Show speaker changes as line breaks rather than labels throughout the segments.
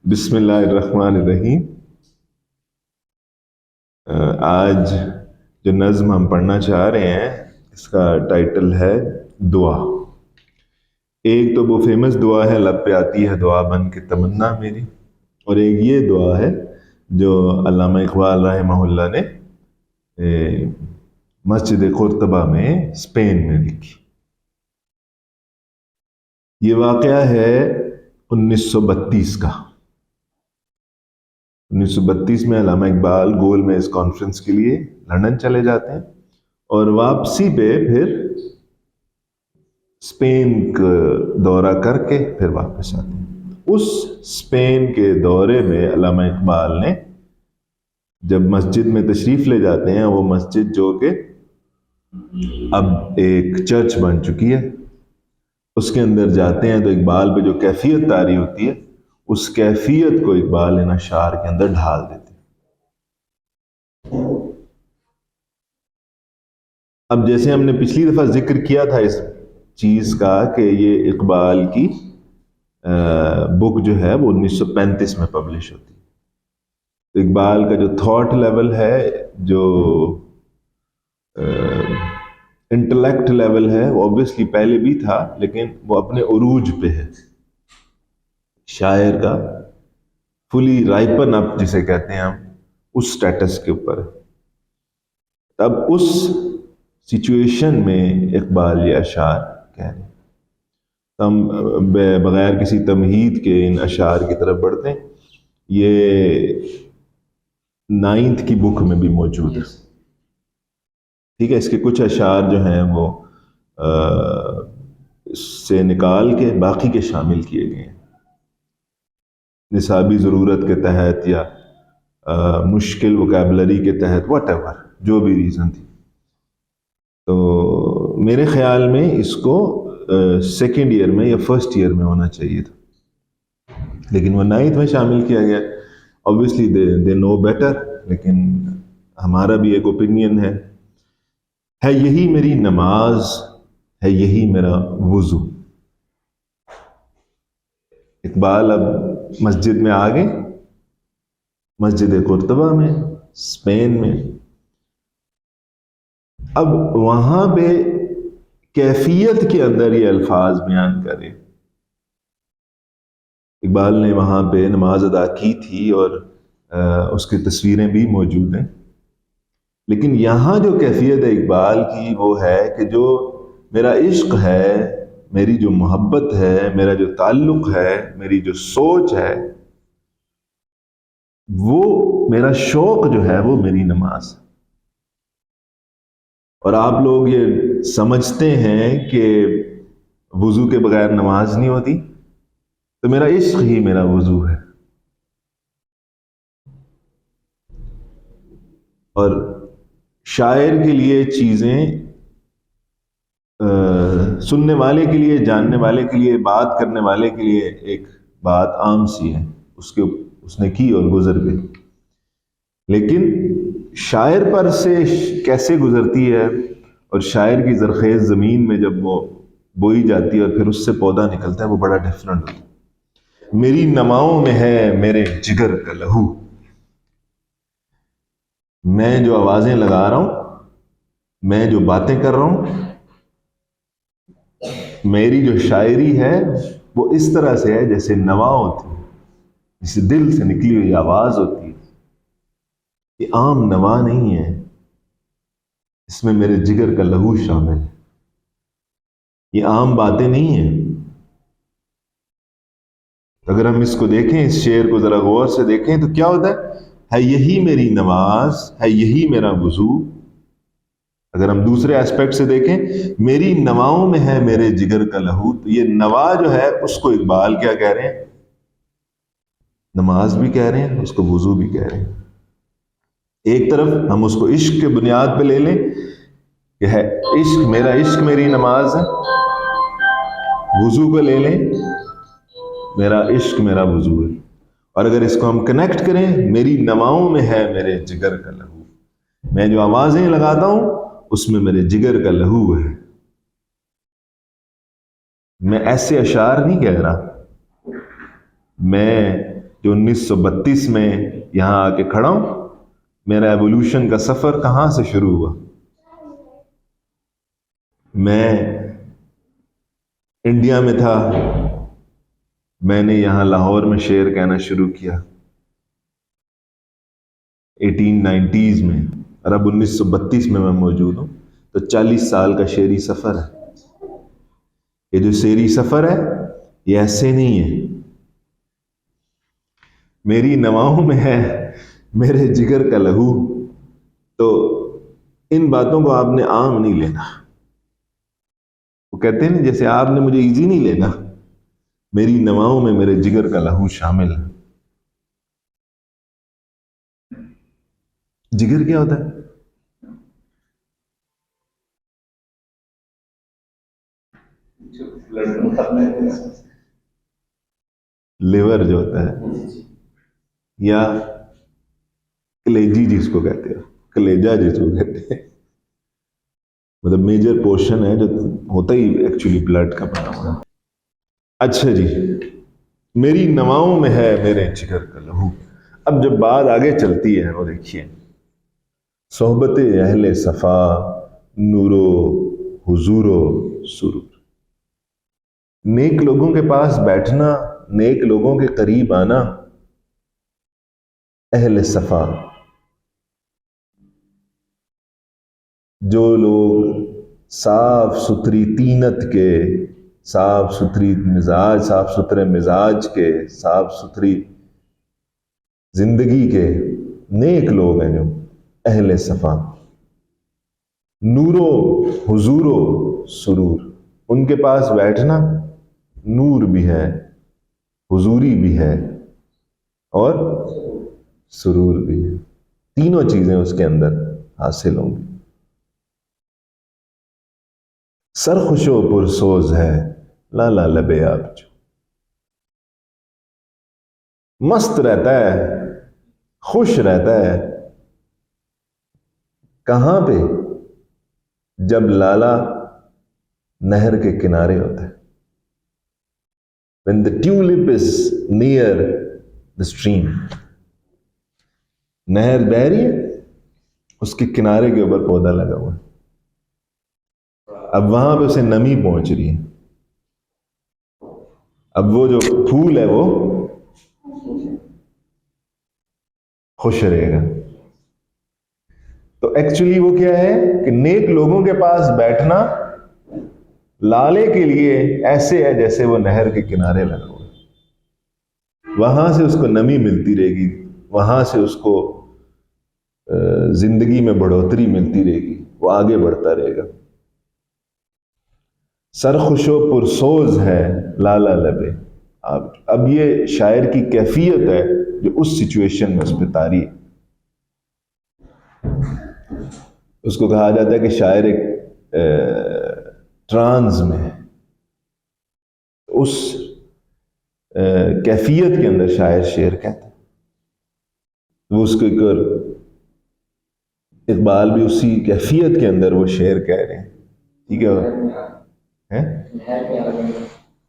بسم اللہ الرحمن الرحیم۔ آج جو نظم ہم پڑھنا چاہ رہے ہیں اس کا ٹائٹل ہے دعا۔ ایک تو وہ فیمس دعا ہے لب پہ آتی ہے دعا بن کے تمنا میری، اور ایک یہ دعا ہے جو علامہ اقبال رحمہ اللہ نے مسجد قرطبہ میں اسپین میں لکھی۔ یہ واقعہ ہے 1932 کا۔ 1932 میں علامہ اقبال گول میز کانفرنس کے لیے لندن چلے جاتے ہیں، اور واپسی پہ پھر اسپین کا دورہ کر کے پھر واپس آتے ہیں۔ اس اسپین کے دورے میں علامہ اقبال نے جب مسجد میں تشریف لے جاتے ہیں، وہ مسجد جو کہ اب ایک چرچ بن چکی ہے، اس کے اندر جاتے ہیں تو اقبال پہ جو کیفیت طاری ہوتی ہے اس کیفیت کو اقبال ان اشعار کے اندر ڈھال دیتے ہیں۔ اب جیسے ہم نے پچھلی دفعہ ذکر کیا تھا اس چیز کا کہ یہ اقبال کی بک جو ہے وہ 1935 میں پبلش ہوتی ہے، تو اقبال کا جو تھاٹ لیول ہے، جو انٹلیکٹ لیول ہے، وہ اوبویسلی پہلے بھی تھا لیکن وہ اپنے عروج پہ ہے۔ شاعر کا فلی رائپن اپ جسے کہتے ہیں ہم، اس سٹیٹس کے اوپر ہے۔ تب اس سچویشن میں اقبال یہ اشعار کہہ رہے ہیں۔ ہم بغیر کسی تمہید کے ان اشعار کی طرف بڑھتے ہیں۔ یہ 9th کی بک میں بھی موجود ہے، ٹھیک ہے۔ اس کے کچھ اشعار جو ہیں وہ اس سے نکال کے باقی کے شامل کیے گئے ہیں، نصابی ضرورت کے تحت یا مشکل وکیبلری کے تحت، واٹ ایور جو بھی ریزن تھی۔ تو میرے خیال میں اس کو سیکنڈ ایئر میں یا فرسٹ ایئر میں ہونا چاہیے تھا، لیکن وہ 9th میں شامل کیا گیا۔ obviously they know better، لیکن ہمارا بھی ایک اوپینین ہے یہی میری نماز ہے، یہی میرا وضو۔ اقبال اب مسجد میں آ گئے، مسجد قرطبہ میں، اسپین میں۔ اب وہاں پہ کیفیت کے اندر یہ الفاظ بیان کرے۔ اقبال نے وہاں پہ نماز ادا کی تھی اور اس کی تصویریں بھی موجود ہیں، لیکن یہاں جو کیفیت ہے اقبال کی وہ ہے کہ جو میرا عشق ہے، میری جو محبت ہے، میرا جو تعلق ہے، میری جو سوچ ہے، وہ میرا شوق جو ہے وہ میری نماز ہے۔ اور آپ لوگ یہ سمجھتے ہیں کہ وضو کے بغیر نماز نہیں ہوتی، تو میرا عشق ہی میرا وضو ہے۔ اور شاعر کے لیے چیزیں سننے والے کے لیے، جاننے والے کے لیے، بات کرنے والے کے لیے ایک بات عام سی ہے، اس نے کی اور گزر گئی، لیکن شاعر پر سے کیسے گزرتی ہے، اور شاعر کی زرخیز زمین میں جب وہ بوئی جاتی ہے اور پھر اس سے پودا نکلتا ہے، وہ بڑا ڈیفرنٹ ہوتا ہے۔ میری نماؤں میں ہے میرے جگر کا لہو، میں جو آوازیں لگا رہا ہوں، میں جو باتیں کر رہا ہوں، میری جو شاعری ہے وہ اس طرح سے ہے جیسے نوا ہوتی ہے، جیسے دل سے نکلی ہوئی آواز ہوتی ہے۔ یہ عام نوا نہیں ہے، اس میں میرے جگر کا لہو شامل ہے۔ یہ عام باتیں نہیں ہیں۔ اگر ہم اس کو دیکھیں، اس شعر کو ذرا غور سے دیکھیں تو کیا ہوتا ہے یہی میری نماز ہے، یہی میرا وضو۔ اگر ہم دوسرے ایسپیکٹ سے دیکھیں، میری نواؤں میں ہے میرے جگر کا لہو، تو یہ نوا جو ہے اس کو اقبال کیا کہہ رہے ہیں؟ نماز بھی کہہ رہے ہیں، اس کو وضو بھی کہہ رہے ہیں۔ ایک طرف ہم اس کو عشق کے بنیاد پہ لے لیں کہ ہے عشق، میرا عشق میری نماز ہے، وضو کو لے لیں، میرا عشق میرا وضو ہے۔ اور اگر اس کو ہم کنیکٹ کریں، میری نواؤں میں ہے میرے جگر کا لہو، میں جو آوازیں لگاتا ہوں اس میں میرے جگر کا لہو ہے۔ میں ایسے اشعار نہیں کہہ رہا، میں کہ 1932 میں یہاں آ کے کھڑا ہوں. میرا ایوولوشن کا سفر کہاں سے شروع ہوا؟ میں انڈیا میں تھا، میں نے یہاں لاہور میں شعر کہنا شروع کیا 1890s میں، اور اب 1932 میں موجود ہوں. تو 40 سال کا شعری سفر ہے. یہ جو شعری سفر ہے یہ ایسے نہیں ہے. میری نواؤں میں ہے میرے جگر کا لہو. تو ان باتوں کو آپ نے عام نہیں لینا. وہ کہتے ہیں نا جیسے آپ نے مجھے ایزی نہیں لینا، میری نواؤں میں میرے جگر کا لہو شامل ہے. جگر کیا ہوتا ہے؟ لیور جو ہوتا ہے، یا کلیجی جس کو کہتے ہیں، کلیجا جس کو کہتے ہیں، مطلب میجر پورشن ہے جو ہوتا ہی ایکچولی بلڈ کا بنا ہوا. اچھا جی، میری نواؤں میں ہے میرے جگر کا لہو. اب جب بات آگے چلتی ہے وہ دیکھیے، صحبت اہل صفا نور و حضور و سرور. نیک لوگوں کے پاس بیٹھنا، نیک لوگوں کے قریب آنا، اہل صفا جو لوگ صاف ستھری طینت کے، صاف ستھری مزاج، صاف ستھرے مزاج کے، صاف ستھری زندگی کے نیک لوگ ہیں، جو اہل صفا، نور و حضور و سرور. ان کے پاس بیٹھنا نور بھی ہے، حضوری بھی ہے، اور سرور بھی ہے. تینوں چیزیں اس کے اندر حاصل ہوں گی. سرخوش و پرسوز ہے لالا لب آب جو. مست رہتا ہے، خوش رہتا ہے. کہاں پہ؟ جب لالا نہر کے کنارے ہوتا ہے. When the tulip is near the stream. نہر بہ رہی ہے، اس کے کنارے کے اوپر پودا لگا ہوا ہے. اب وہاں پہ اسے نمی پہنچ رہی ہے. اب وہ جو پھول ہے وہ خوش رہے گا. تو ایکچولی وہ کیا ہے کہ نیک لوگوں کے پاس بیٹھنا لالے کے لیے ایسے ہے جیسے وہ نہر کے کنارے لگا ہوا ہے. وہاں سے اس کو نمی ملتی رہے گی، وہاں سے اس کو زندگی میں بڑھوتری ملتی رہے گی، وہ آگے بڑھتا رہے گا. سرخوش و پرسوز ہے لالا لبے. اب یہ شاعر کی کیفیت ہے جو اس سچویشن میں اس پہ طاری ہے. اس کو کہا جاتا ہے کہ شاعر ایک ٹرانس میں ہے. اس کیفیت کے اندر شاعر شعر کہتا ہے. وہ اس کو اقبال بھی اسی کیفیت کے اندر وہ شعر کہہ رہے ہیں. ٹھیک ہے؟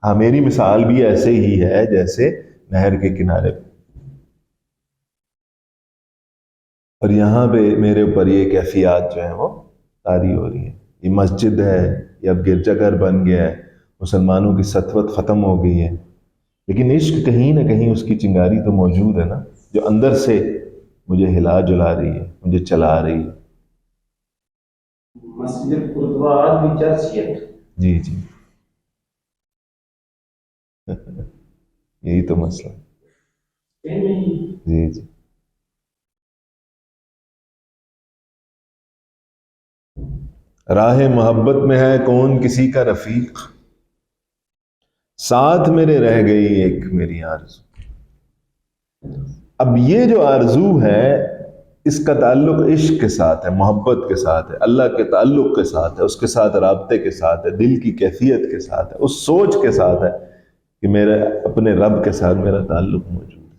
ہاں، میری مثال بھی ایسے ہی ہے جیسے نہر کے کنارے پہ. اور یہاں پہ میرے اوپر یہ کیفیات جو ہیں وہ طاری ہو رہی ہیں. یہ مسجد ہے، یہ اب گرجا گھر بن گیا ہے، مسلمانوں کی سطوت ختم ہو گئی ہے، لیکن عشق کہیں نہ کہیں اس کی چنگاری تو موجود ہے نا، جو اندر سے مجھے ہلا جلا رہی ہے، مجھے چلا رہی ہے. مسجد قرطبہ بھی چرچ ہے. جی جی یہی تو مسئلہ. جی جی. راہ محبت میں ہے کون کسی کا رفیق، ساتھ میرے رہ گئی ایک میری آرزو. اب یہ جو آرزو ہے اس کا تعلق عشق کے ساتھ ہے، محبت کے ساتھ ہے، اللہ کے تعلق کے ساتھ ہے، اس کے ساتھ رابطے کے ساتھ ہے، دل کی کیفیت کے ساتھ ہے، اس سوچ کے ساتھ ہے کہ میرے اپنے رب کے ساتھ میرا تعلق موجود ہے.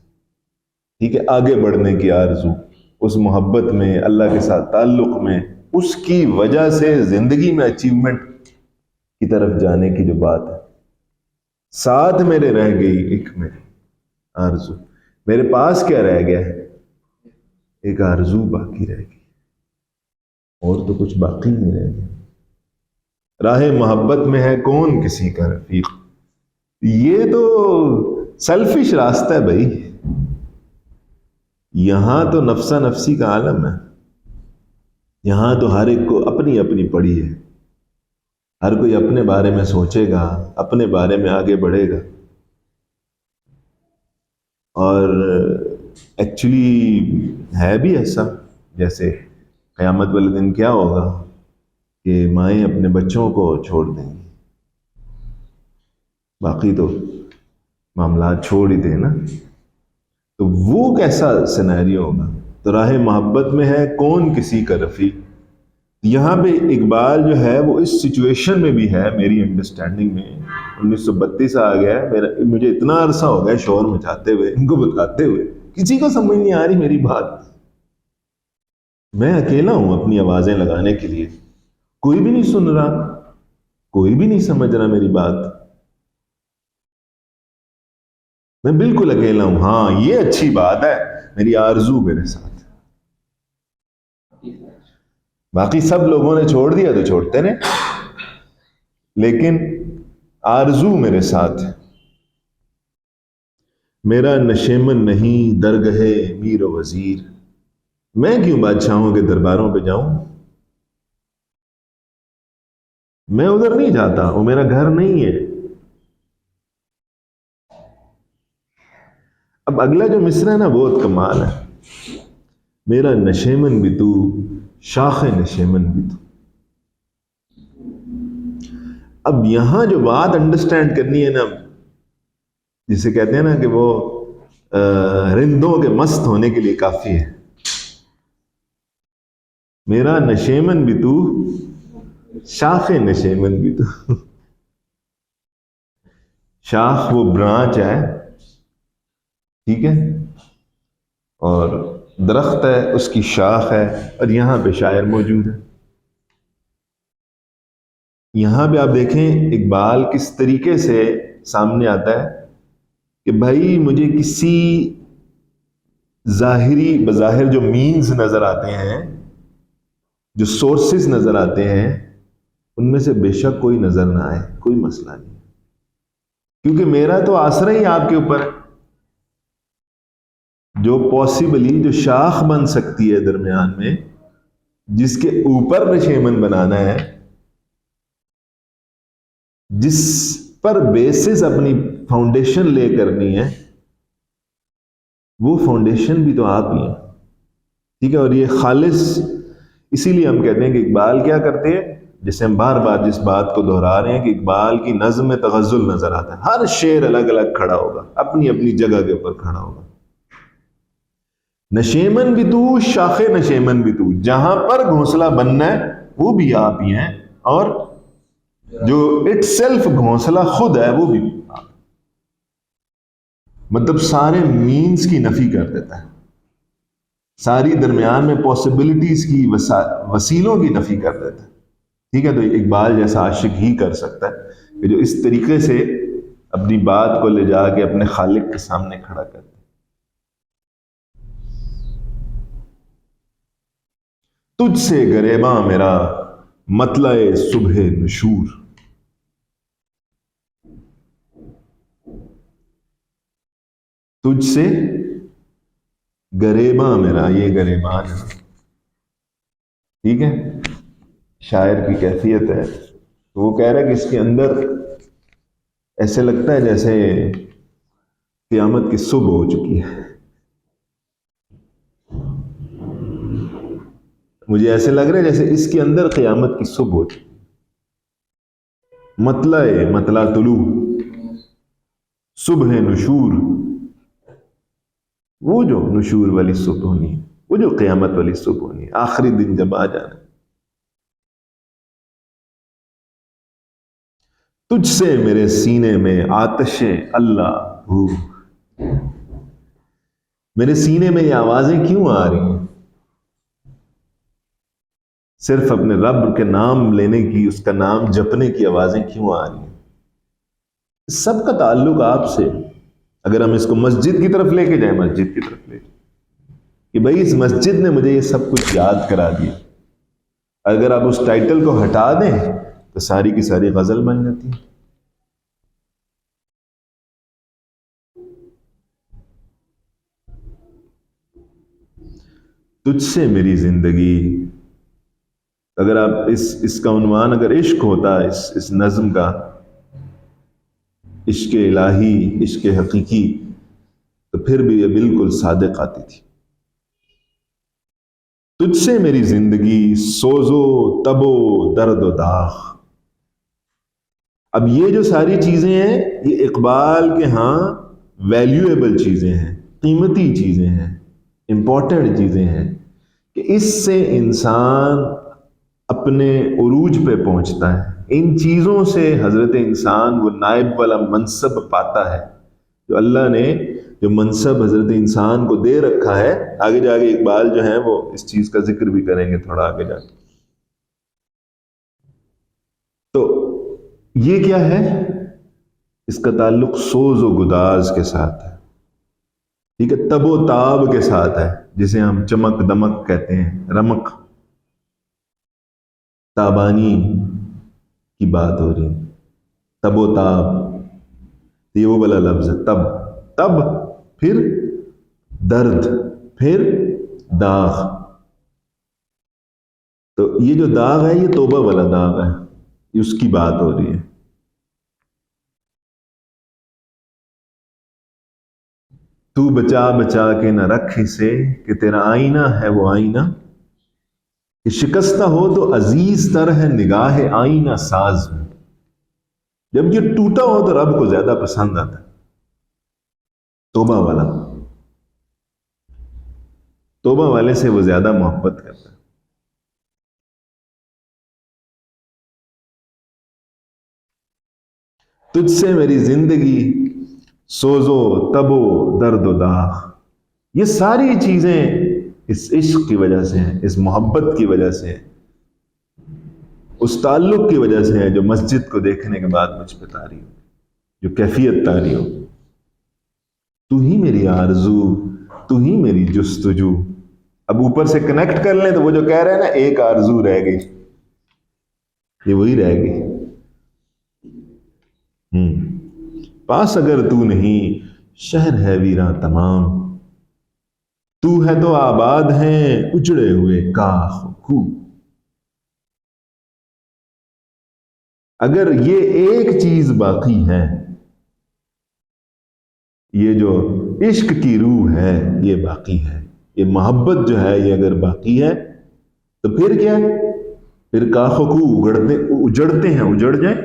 ٹھیک ہے؟ آگے بڑھنے کی آرزو، اس محبت میں، اللہ کے ساتھ تعلق میں، اس کی وجہ سے زندگی میں اچیومنٹ کی طرف جانے کی جو بات ہے. ساتھ میرے رہ گئی ایک میری آرزو. میرے پاس کیا رہ گیا ہے؟ ایک آرزو باقی رہ گئی، اور تو کچھ باقی نہیں رہ گیا۔ راہ محبت میں ہے کون کسی کا رفیق، یہ تو سیلفش راستہ ہے بھائی، یہاں تو نفسہ نفسی کا عالم ہے، یہاں تو ہر ایک کو اپنی اپنی پڑی ہے، ہر کوئی اپنے بارے میں سوچے گا، اپنے بارے میں آگے بڑھے گا۔ اور ایکچولی ہے بھی ایسا، جیسے قیامت والے دن کیا ہوگا کہ مائیں اپنے بچوں کو چھوڑ دیں گی، باقی تو معاملات چھوڑ ہی دیں نا، تو وہ کیسا سینیریو ہوگا۔ تو راہ محبت میں ہے کون کسی کا رفیق، یہاں پہ اقبال جو ہے وہ اس سچویشن میں بھی ہے، میری انڈرسٹینڈنگ میں 1932 آ گیا ہے، مجھے اتنا عرصہ ہو گیا شور مچاتے ہوئے، ان کو بتاتے ہوئے، کسی کو سمجھ نہیں آ رہی میری بات، میں اکیلا ہوں اپنی آوازیں لگانے کے لیے، کوئی بھی نہیں سن رہا، کوئی بھی نہیں سمجھ رہا میری بات، میں بالکل اکیلا ہوں۔ ہاں یہ اچھی بات ہے، میری آرزو میرے ساتھ، باقی سب لوگوں نے چھوڑ دیا تو چھوڑتے رہے، لیکن آرزو میرے ساتھ ہے۔ میرا نشیمن نہیں درگہ میر و وزیر، میں کیوں بادشاہوں کے درباروں پہ جاؤں، میں ادھر نہیں جاتا، وہ میرا گھر نہیں ہے۔ اب اگلا جو مصرع ہے نا بہت کمال ہے، میرا نشیمن بھی تو شاخ نشیمن بھی تو۔ اب یہاں جو بات انڈرسٹینڈ کرنی ہے نا، جسے کہتے ہیں نا کہ وہ رندوں کے مست ہونے کے لیے کافی ہے، میرا نشیمن بھی تو شاخ نشیمن بھی تو۔ شاخ وہ برانچ ہے، ٹھیک ہے، اور درخت ہے اس کی شاخ ہے، اور یہاں پہ شاعر موجود ہے۔ یہاں پہ آپ دیکھیں اقبال کس طریقے سے سامنے آتا ہے کہ بھائی مجھے کسی ظاہری بظاہر جو مینز نظر آتے ہیں، جو سورسز نظر آتے ہیں، ان میں سے بے شک کوئی نظر نہ آئے، کوئی مسئلہ نہیں، کیونکہ میرا تو آسرا ہی آپ کے اوپر ہے۔ جو پاسبلی جو شاخ بن سکتی ہے درمیان میں، جس کے اوپر نشیمن بنانا ہے، جس پر بیسس اپنی فاؤنڈیشن لے کرنی ہے، وہ فاؤنڈیشن بھی تو آپ ہی ہیں، ٹھیک ہے۔ اور یہ خالص اسی لیے ہم کہتے ہیں کہ اقبال کیا کرتے ہیں، جیسے ہم بار بار جس بات کو دہرا رہے ہیں کہ اقبال کی نظم میں تغزل نظر آتا ہے، ہر شعر الگ الگ کھڑا ہوگا، اپنی اپنی جگہ کے اوپر کھڑا ہوگا۔ نشیمن بھی تو شاخ نشیمن بھی تو، جہاں پر گھونسلہ بننا ہے وہ بھی آپ ہی ہیں، اور جو اٹ سیلف گھونسلہ خود ہے وہ بھی آپ، مطلب سارے مینز کی نفی کر دیتا ہے، ساری درمیان میں پاسبلٹیز کی وسیلوں کی نفی کر دیتا ہے، ٹھیک ہے۔ تو اقبال جیسا عاشق ہی کر سکتا ہے کہ جو اس طریقے سے اپنی بات کو لے جا کے اپنے خالق کے سامنے کھڑا کرتا ہے۔ تجھ سے گریباں میرا مطلع صبح نشور، تجھ سے گریباں میرا، یہ گریبان ہے، ٹھیک ہے، شاعر کی کیفیت ہے، وہ کہہ رہا ہے کہ اس کے اندر ایسے لگتا ہے جیسے قیامت کی صبح ہو چکی ہے، مجھے ایسے لگ رہا ہے جیسے اس کے اندر قیامت کی صبح ہو چکی، مطلع طلوع، صبح نشور، وہ جو نشور والی صبح ہونی ہے، وہ جو قیامت والی صبح ہونی ہے، آخری دن جب آ جانا۔ تجھ سے میرے سینے میں آتش اللہ ہو، میرے سینے میں یہ آوازیں کیوں آ رہی ہیں، صرف اپنے رب کے نام لینے کی، اس کا نام جپنے کی آوازیں کیوں آ رہی ہیں، سب کا تعلق آپ سے۔ اگر ہم اس کو مسجد کی طرف لے کے جائیں، مسجد کی طرف لے جائیں کہ بھائی اس مسجد نے مجھے یہ سب کچھ یاد کرا دیا. اگر آپ اس ٹائٹل کو ہٹا دیں تو ساری کی ساری غزل بن جاتی ہے. تجھ سے میری زندگی، اگر آپ اس کا عنوان اگر عشق ہوتا اس نظم کا، عشق الہی، عشق حقیقی، تو پھر بھی یہ بالکل صادق آتی تھی. تجھ سے میری زندگی، سوزو تب و درد و داغ. اب یہ جو ساری چیزیں ہیں یہ اقبال کے ہاں ویلیویبل چیزیں ہیں، قیمتی چیزیں ہیں، امپورٹنٹ چیزیں ہیں کہ اس سے انسان اپنے عروج پہ پہنچتا ہے. ان چیزوں سے حضرت انسان وہ نائب والا منصب پاتا ہے جو اللہ نے جو منصب حضرت انسان کو دے رکھا ہے. آگے جا کے اقبال جو ہیں وہ اس چیز کا ذکر بھی کریں گے تھوڑا آگے جا کے. تو یہ کیا ہے؟ اس کا تعلق سوز و گداز کے ساتھ ہے، ٹھیک ہے، تب و تاب کے ساتھ ہے، جسے ہم چمک دمک کہتے ہیں، رمق تابانی کی بات ہو رہی ہے. تب و تاب یہ وہ والا لفظ ہے، تب تب، پھر درد، پھر داغ. تو یہ جو داغ ہے یہ توبہ والا داغ ہے، اس کی بات ہو رہی ہے. تو بچا بچا کے نہ رکھ اسے کہ تیرا آئینہ ہے وہ آئینہ، کہ شکستہ ہو تو عزیز تر ہے نگاہ آئینہ ساز میں. جب یہ ٹوٹا ہو تو رب کو زیادہ پسند آتا ہے توبہ والا، توبہ والے سے وہ زیادہ محبت کرتا ہے. تجھ سے میری زندگی، سوزو تبو درد و داغ. یہ ساری چیزیں اس عشق کی وجہ سے ہیں، اس محبت کی وجہ سے ہیں، اس تعلق کی وجہ سے ہے جو مسجد کو دیکھنے کے بعد مجھ پہ طاری ہو، جو کیفیت طاری ہو. تو ہی میری آرزو، تو ہی میری جستجو. اب اوپر سے کنیکٹ کر لیں تو وہ جو کہہ رہے ہیں نا ایک آرزو رہ گئی، یہ وہی رہ گئی. پاس اگر تو نہیں، شہر ہے ویراں تمام. تو ہے تو آباد ہیں اجڑے ہوئے کاخ و کو. اگر یہ ایک چیز باقی ہے، یہ جو عشق کی روح ہے یہ باقی ہے، یہ محبت جو ہے یہ اگر باقی ہے تو پھر کیا ہے؟ پھر کاخ و کو اجڑتے ہیں اجڑ جائیں،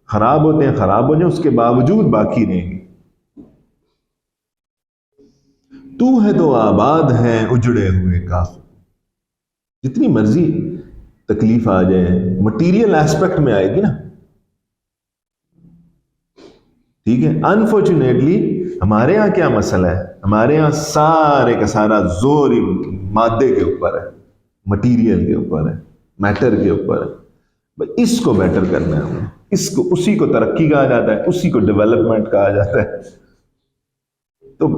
خراب ہوتے ہیں خراب ہو جائیں، اس کے باوجود باقی رہیں گے. تو ہے تو آباد ہے اجڑے ہوئے کاخ. جتنی مرضی تکلیف آ جائے مٹیریل ایسپیکٹ میں آئے گی نا، ٹھیک ہے. انفارچونیٹلی ہمارے ہاں کیا مسئلہ ہے؟ ہمارے ہاں سارے کا سارا زور ہی مادے کے اوپر ہے، مٹیریل کے اوپر ہے، میٹر کے اوپر ہے. اس کو بیٹر کرنا ہے ہمیں، اسی کو ترقی کہا جاتا ہے، اسی کو ڈیولپمنٹ کہا جاتا ہے. تو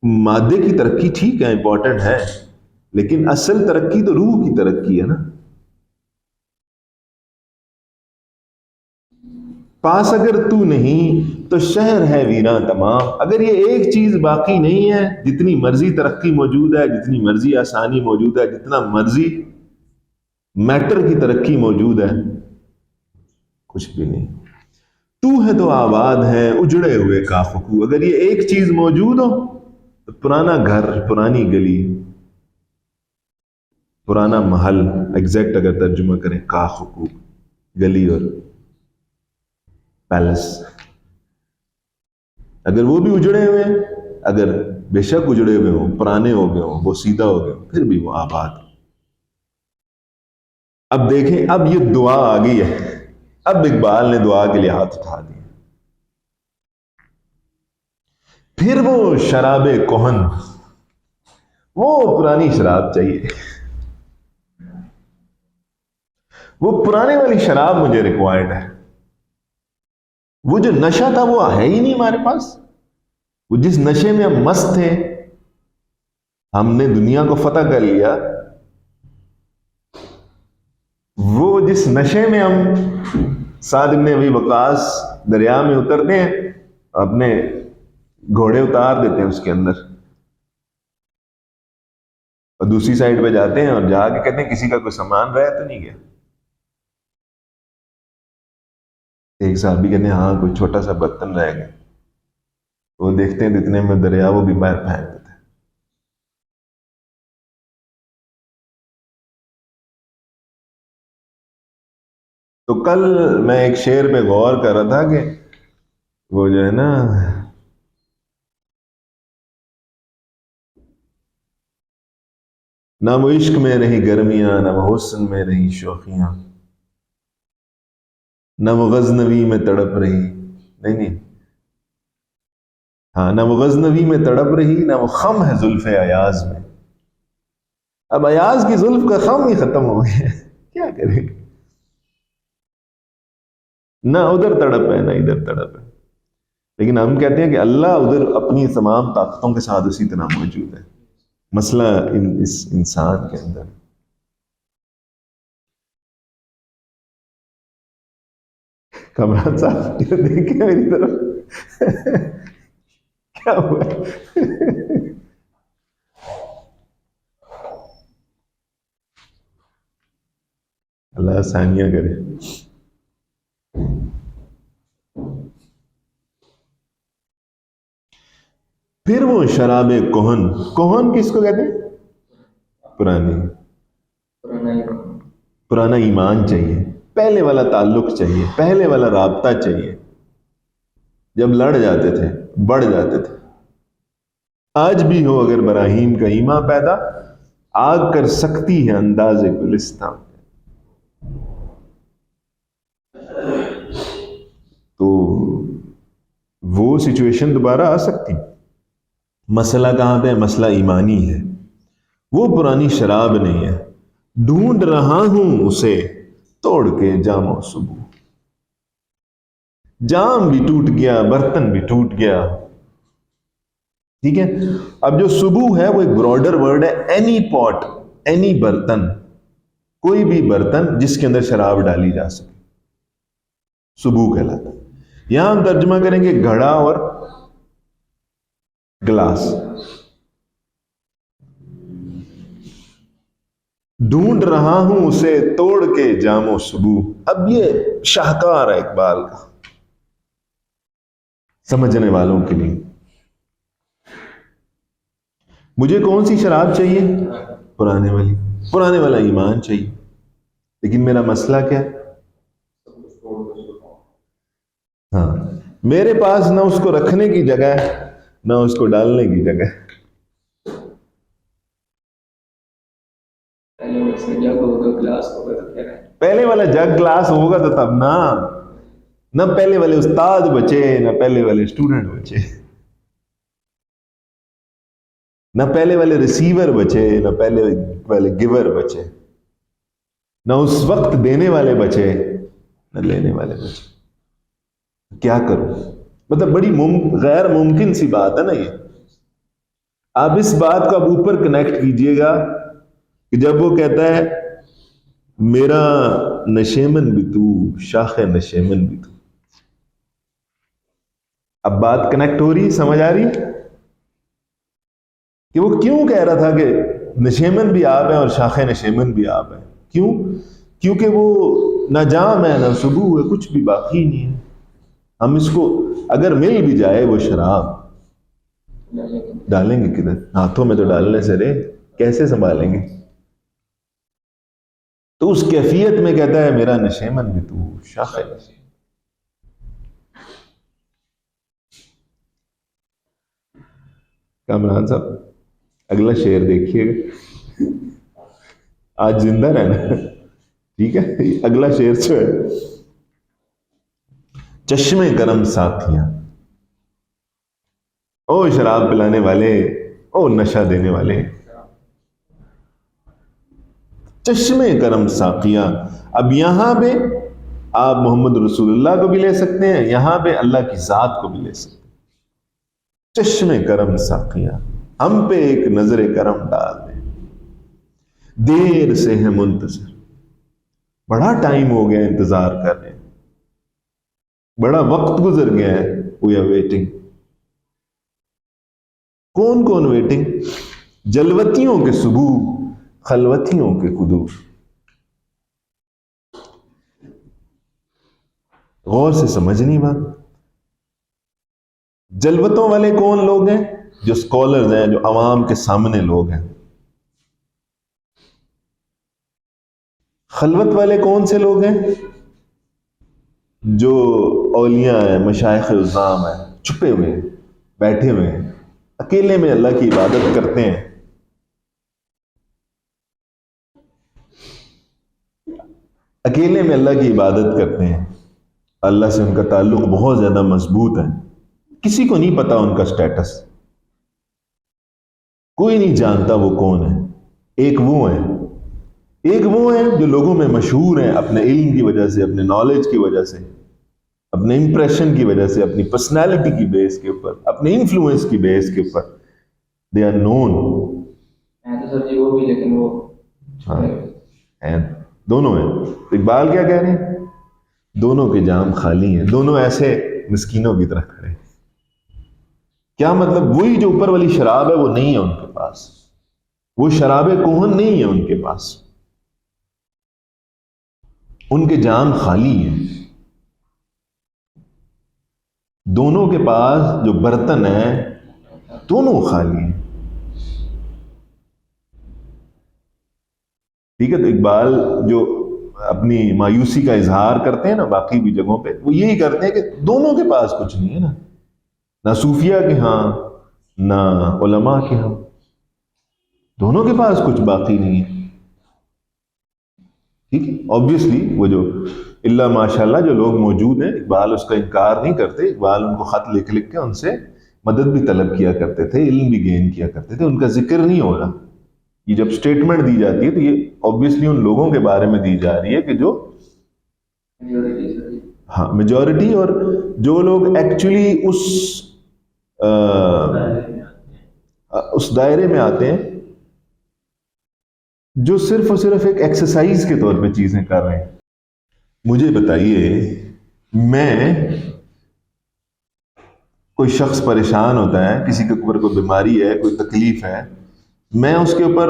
مادے کی ترقی ٹھیک ہے، امپورٹنٹ ہے، لیکن اصل ترقی تو روح کی ترقی ہے نا. پاس اگر تو نہیں تو شہر ہے ویراں تمام. اگر یہ ایک چیز باقی نہیں ہے، جتنی مرضی ترقی موجود ہے، جتنی مرضی آسانی موجود ہے، جتنا مرضی میٹر کی ترقی موجود ہے، کچھ بھی نہیں. تو ہے تو آباد ہے اجڑے ہوئے کاخ و کو. اگر یہ ایک چیز موجود ہو تو پرانا گھر، پرانی گلی، پرانا محل، ایگزیکٹ اگر ترجمہ کریں کاخ و کو، گلی اور پیلس، اگر وہ بھی اجڑے ہوئے ہیں، اگر بے شک اجڑے ہوئے ہوں، پرانے ہو گئے ہوں، وہ سیدھا ہو گئے ہوں، پھر بھی وہ آباد. اب دیکھیں اب یہ دعا آ گئی ہے، اب اقبال نے دعا کے لیے ہاتھ اٹھا دیے. پھر وہ شراب کہن، وہ پرانی شراب چاہیے، وہ پرانے والی شراب مجھے ریکوائرڈ ہے. وہ جو نشہ تھا وہ ہے ہی نہیں ہمارے پاس. وہ جس نشے میں ہم مست تھے، ہم نے دنیا کو فتح کر لیا، وہ جس نشے میں ہم سعد بن ابی وقاص دریا میں اترتے ہیں، اپنے گھوڑے اتار دیتے ہیں اس کے اندر، اور دوسری سائڈ پہ جاتے ہیں اور جا کے کہتے ہیں کسی کا کوئی سامان رہ تو نہیں گیا؟ ایک صحابی کہتے ہیں ہاں کوئی چھوٹا سا برتن رہ گیا، وہ دیکھتے ہیں اتنے میں دریا وہ بھی باہر پھینک دیتے ہیں۔ تو کل میں ایک شعر پہ غور کر رہا تھا کہ وہ جو ہے نا، نہ وہ عشق میں رہی گرمیاں، نہ وہ حسن میں رہی شوخیاں، نہ وہ غزنوی میں تڑپ رہی، نہیں، ہاں، نہ وہ غزنوی میں تڑپ رہی، نہ وہ خم ہے زلف ایاز میں۔ اب ایاز کی زلف کا خم ہی ختم ہو گیا، کیا کرے؟ نہ ادھر تڑپ ہے نہ ادھر تڑپ ہے، لیکن ہم کہتے ہیں کہ اللہ ادھر اپنی تمام طاقتوں کے ساتھ اسی طرح موجود ہے۔ مسئلہ اس انسان کے اندر، کمران صاحب دیکھیں میری طرف، کیا ہوا؟ اللہ آسانیاں کرے۔ پھر وہ شراب کوہن کس کو کہتے ہیں؟ پرانا ایمان چاہیے، پہلے والا تعلق چاہیے، پہلے والا رابطہ چاہیے، جب لڑ جاتے تھے، بڑھ جاتے تھے۔ آج بھی ہو اگر براہیم کا ایمان پیدا، آگ کر سکتی ہے انداز گلستان۔ تو وہ سچویشن دوبارہ آ سکتی۔ مسئلہ کہاں پہ؟ مسئلہ ایمانی ہے، وہ پرانی شراب نہیں ہے، ڈھونڈ رہا ہوں اسے توڑ کے جام و صبو۔ جام بھی ٹوٹ گیا، برتن بھی ٹوٹ گیا، ٹھیک ہے۔ اب جو صبو ہے وہ ایک براڈر ورڈ ہے، اینی پاٹ، اینی برتن، کوئی بھی برتن جس کے اندر شراب ڈالی جا سکے، صبو کہلاتا ہے۔ یہاں ہم ترجمہ کریں گے گھڑا اور گلاس۔ ڈھونڈ رہا ہوں اسے توڑ کے جام و صبو۔ اب یہ شاہکار ہے اقبال کا، سمجھنے والوں کے لیے۔ مجھے کون سی شراب چاہیے؟ پرانے والی، پرانے والا ایمان چاہیے، لیکن میرا مسئلہ کیا ہے؟ ہاں، میرے پاس نہ اس کو رکھنے کی جگہ ہے، نہ اس کو ڈالنے کی جگہ ہے۔ پہلے والا جگ گلاس ہوگا تو تب نہ پہلے والے استاد بچے، نہ پہلے والے اسٹوڈنٹ بچے، نہ پہلے والے ریسیور بچے، نہ پہلے والے گیور بچے، نہ اس وقت دینے والے بچے، نہ لینے والے بچے۔ کیا کروں؟ مطلب بڑی غیر ممکن سی بات ہے نا یہ۔ آپ اس بات کو اب اوپر کنیکٹ کیجئے گا کہ جب وہ کہتا ہے میرا نشیمن بھی تو، شاخ نشیمن بھی تو، اب بات کنیکٹ ہو رہی، سمجھ آ رہی کہ وہ کیوں کہہ رہا تھا کہ نشیمن بھی آپ ہیں اور شاخ نشیمن بھی آپ ہیں؟ کیوں؟ کیونکہ وہ نہ جام ہے نہ صبو ہے، کچھ بھی باقی نہیں ہے۔ ہم اس کو اگر مل بھی جائے وہ شراب، ڈالیں گے کدھر؟ ہاتھوں میں تو ڈالنے سے رہے، کیسے سنبھالیں گے؟ تو اس کیفیت میں کہتا ہے میرا نشیمن بھی تو، شاخ نشیمن۔ کامران صاحب اگلا شعر دیکھیے گا، آج زندہ رہنا، ٹھیک ہے؟ اگلا شعر جو ہے، چشمے کرم ساتھیاں، او شراب پلانے والے، او نشہ دینے والے، چشمے کرم ساقیاں۔ اب یہاں پہ آپ محمد رسول اللہ کو بھی لے سکتے ہیں، یہاں پہ اللہ کی ذات کو بھی لے سکتے ہیں۔ چشم کرم ساقیہ، ہم پہ ایک نظر کرم ڈال دیں، دیر سے ہے منتظر، بڑا ٹائم ہو گیا انتظار کر رہے ہیں، بڑا وقت گزر گیا ہے، وی آر ویٹنگ۔ کون کون ویٹنگ؟ جلوتیوں کے صبح، خلوتیوں کے قدور۔ غور سے سمجھنی بات، جلوتوں والے کون لوگ ہیں؟ جو اسکالرز ہیں، جو عوام کے سامنے لوگ ہیں۔ خلوت والے کون سے لوگ ہیں؟ جو اولیاء ہیں، مشائخ عظام ہیں، چھپے ہوئے ہیں، بیٹھے ہوئے ہیں، اکیلے میں اللہ کی عبادت کرتے ہیں۔ اکیلے میں اللہ کی عبادت کرتے ہیں، اللہ سے ان کا تعلق بہت زیادہ مضبوط ہے، کسی کو نہیں پتا ان کا سٹیٹس، کوئی نہیں جانتا وہ کون ہے۔ ایک وہ ہیں جو لوگوں میں مشہور ہیں اپنے علم کی وجہ سے، اپنے نالج کی وجہ سے، اپنے امپریشن کی وجہ سے، اپنی پرسنالٹی کی بیس کے اوپر، اپنے انفلوئنس کی بیس کے اوپر، دے آر نون۔ ہاں ہیں، دونوں ہیں۔ اقبال کیا کہہ رہے ہیں؟ دونوں کے جام خالی ہیں، دونوں ایسے مسکینوں کی طرح کھڑے ہیں۔ کیا مطلب؟ وہی جو اوپر والی شراب ہے وہ نہیں ہے ان کے پاس، وہ شراب کوہن نہیں ہے ان کے پاس، ان کے جام خالی ہیں۔ دونوں کے پاس جو برتن ہیں دونوں خالی ہیں۔ ٹھیک ہے، تو اقبال جو اپنی مایوسی کا اظہار کرتے ہیں نا باقی بھی جگہوں پہ، وہ یہی کرتے ہیں کہ دونوں کے پاس کچھ نہیں ہے نا، نہ صوفیہ کے ہاں نہ علماء کے ہاں، دونوں کے پاس کچھ باقی نہیں ہے۔ ٹھیک ہے، آبویسلی وہ جو اللہ ماشاء اللہ جو لوگ موجود ہیں، اقبال اس کا انکار نہیں کرتے، اقبال ان کو خط لکھ لکھ کے ان سے مدد بھی طلب کیا کرتے تھے، علم بھی گین کیا کرتے تھے، ان کا ذکر نہیں ہو رہا۔ یہ جب سٹیٹمنٹ دی جاتی ہے تو یہ آبویسلی ان لوگوں کے بارے میں دی جا رہی ہے کہ جو ہاں میجورٹی، اور جو لوگ ایکچولی اس دائرے میں آتے ہیں جو صرف اور صرف ایک ایکسرسائز کے طور پہ چیزیں کر رہے ہیں۔ مجھے بتائیے، میں کوئی شخص پریشان ہوتا ہے، کسی کے اوپر کوئی بیماری ہے، کوئی تکلیف ہے، میں اس کے اوپر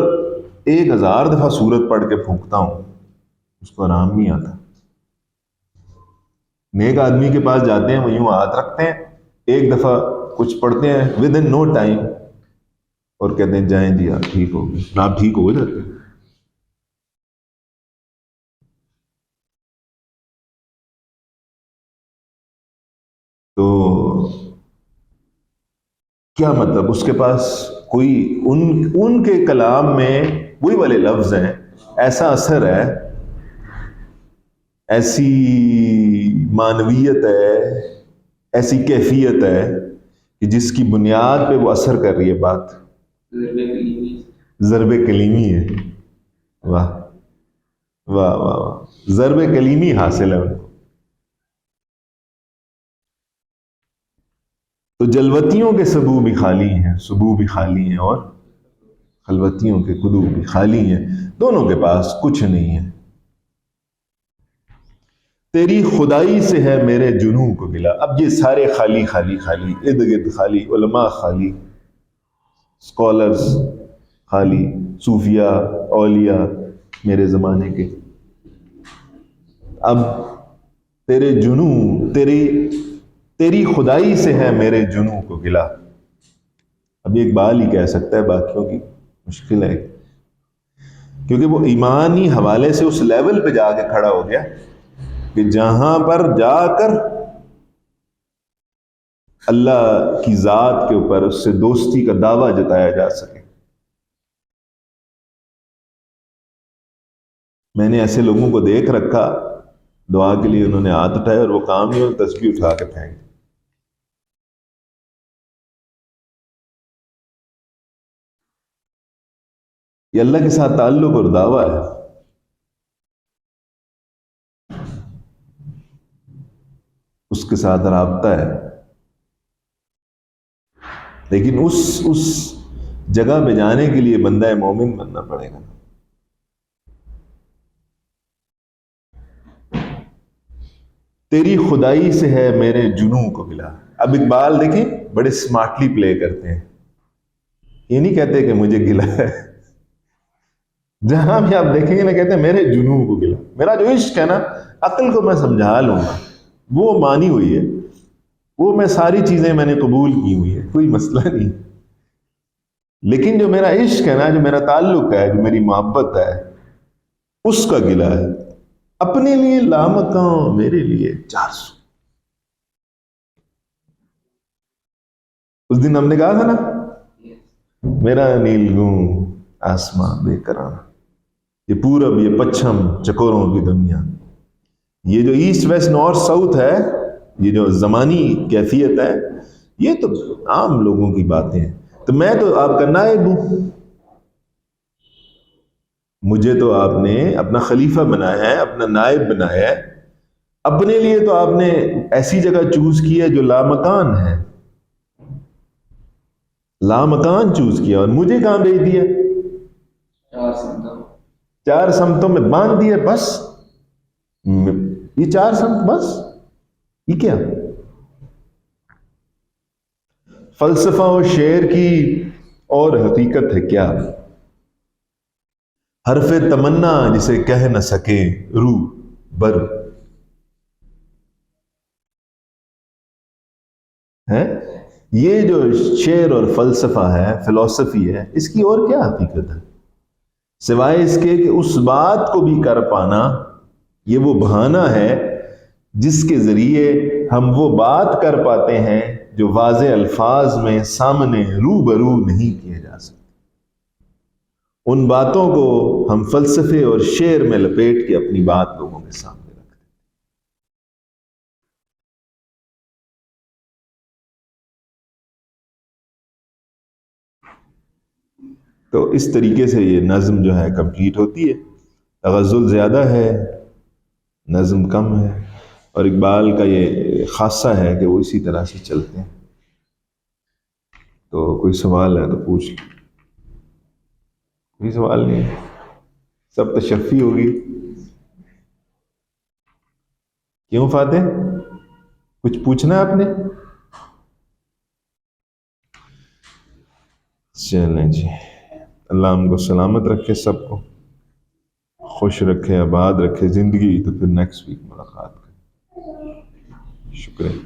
1000 دفعہ سورت پڑھ کے پھونکتا ہوں، اس کو آرام نہیں آتا۔ نیک آدمی کے پاس جاتے ہیں، وہ یوں ہاتھ رکھتے ہیں، ایک دفعہ کچھ پڑھتے ہیں، ود ان نو ٹائم، اور کہتے ہیں جائیں جی آپ ٹھیک ہو گئے، آپ ٹھیک ہو جاتے ہیں۔ تو کیا مطلب؟ اس کے پاس کوئی ان کے کلام میں وہی والے لفظ ہیں، ایسا اثر ہے، ایسی معنویت ہے، ایسی کیفیت ہے کہ جس کی بنیاد پہ وہ اثر کر رہی ہے بات، ضرب کلیمی ہے۔ واہ واہ واہ واہ، ضرب کلیمی حاصل ہے ان کو۔ تو جلوتیوں کے سبو بھی خالی ہیں، سبو بھی خالی ہیں، اور خلوتیوں کے قدو بھی خالی ہیں، دونوں کے پاس کچھ نہیں ہے۔ تیری خدائی سے ہے میرے جنوں کو گلا۔ اب یہ سارے خالی خالی خالی، ارد گرد خالی، علماء خالی، اسکالرز خالی، صوفیاء، اولیاء میرے زمانے کے۔ اب تیرے جنوں، تیری خدائی سے ہے میرے جنوں کو گلا۔ اب یہ اقبال ہی کہہ سکتا ہے، باقیوں کی مشکل ہے، کیونکہ وہ ایمانی حوالے سے اس لیول پہ جا کے کھڑا ہو گیا کہ جہاں پر جا کر اللہ کی ذات کے اوپر اس سے دوستی کا دعویٰ جتایا جا سکے۔ میں نے ایسے لوگوں کو دیکھ رکھا، دعا کے لیے انہوں نے ہاتھ اٹھائے اور وہ کام نہیں ہوتا، تسبیح اٹھا کے پھینک۔ یہ اللہ کے ساتھ تعلق اور دعویٰ ہے، اس کے ساتھ رابطہ ہے۔ لیکن اس جگہ پہ جانے کے لیے بندہ مومن بننا پڑے گا. تیری خدائی سے ہے میرے جنوں کو ملا. اب اقبال دیکھیں بڑے سمارٹلی پلے کرتے ہیں، یہ نہیں کہتے کہ مجھے گلا ہے، جہاں بھی آپ دیکھیں گے نا کہتے ہیں میرے جنوں کو گلا. میرا جو عشق ہے نا عقل کو میں سمجھا لوں گا، وہ مانی ہوئی ہے، وہ میں ساری چیزیں میں نے قبول کی ہوئی ہے، کوئی مسئلہ نہیں. لیکن جو میرا عشق ہے نا، جو میرا تعلق ہے، جو میری محبت ہے، اس کا گلا ہے. اپنے لیے لامکاں میرے لیے 400. اس دن ہم نے کہا تھا نا میرا نیلگوں آسماں بے قرار، یہ پورب یہ پچھم چکوروں کی دنیا. یہ جو ایسٹ ویسٹ نارتھ ساؤتھ ہے، یہ جو زمانی کیفیت ہے، یہ تو عام لوگوں کی باتیں ہیں. تو میں تو آپ کا نائب ہوں، مجھے تو آپ نے اپنا خلیفہ بنایا ہے، اپنا نائب بنایا ہے. اپنے لیے تو آپ نے ایسی جگہ چوز کی ہے جو لامکان ہے، لامکان چوز کیا، اور مجھے کہاں بھیج دیا؟ 4 سمتوں میں باندھ دیا. بس یہ 4 سمت، بس یہ کیا فلسفہ و شعر کی اور حقیقت ہے کیا؟ حرف تمنا جسے کہہ نہ سکے روح بر ہے. یہ جو شعر اور فلسفہ ہے، فلسفی ہے، اس کی اور کیا حقیقت ہے سوائے اس کے کہ اس بات کو بھی کر پانا یہ وہ بہانہ ہے جس کے ذریعے ہم وہ بات کر پاتے ہیں جو واضح الفاظ میں سامنے روبرو نہیں کیے جا سکتے. ان باتوں کو ہم فلسفے اور شعر میں لپیٹ کے اپنی بات لوگوں کے سامنے رکھتے ہیں. تو اس طریقے سے یہ نظم جو ہے کمپلیٹ ہوتی ہے. تغزل زیادہ ہے، نظم کم ہے، اور اقبال کا یہ خاصہ ہے کہ وہ اسی طرح سے چلتے ہیں. تو کوئی سوال ہے تو پوچھ لیں. کوئی سوال نہیں، سب تشفی ہوگی. کیوں فاتح، کچھ پوچھنا ہے آپ نے؟ چلیں جی، اللہ ہم کو سلامت رکھے، سب کو خوش رکھے، آباد رکھے زندگی. تو پھر نیکسٹ ویک ملاقات کریں. شکریہ.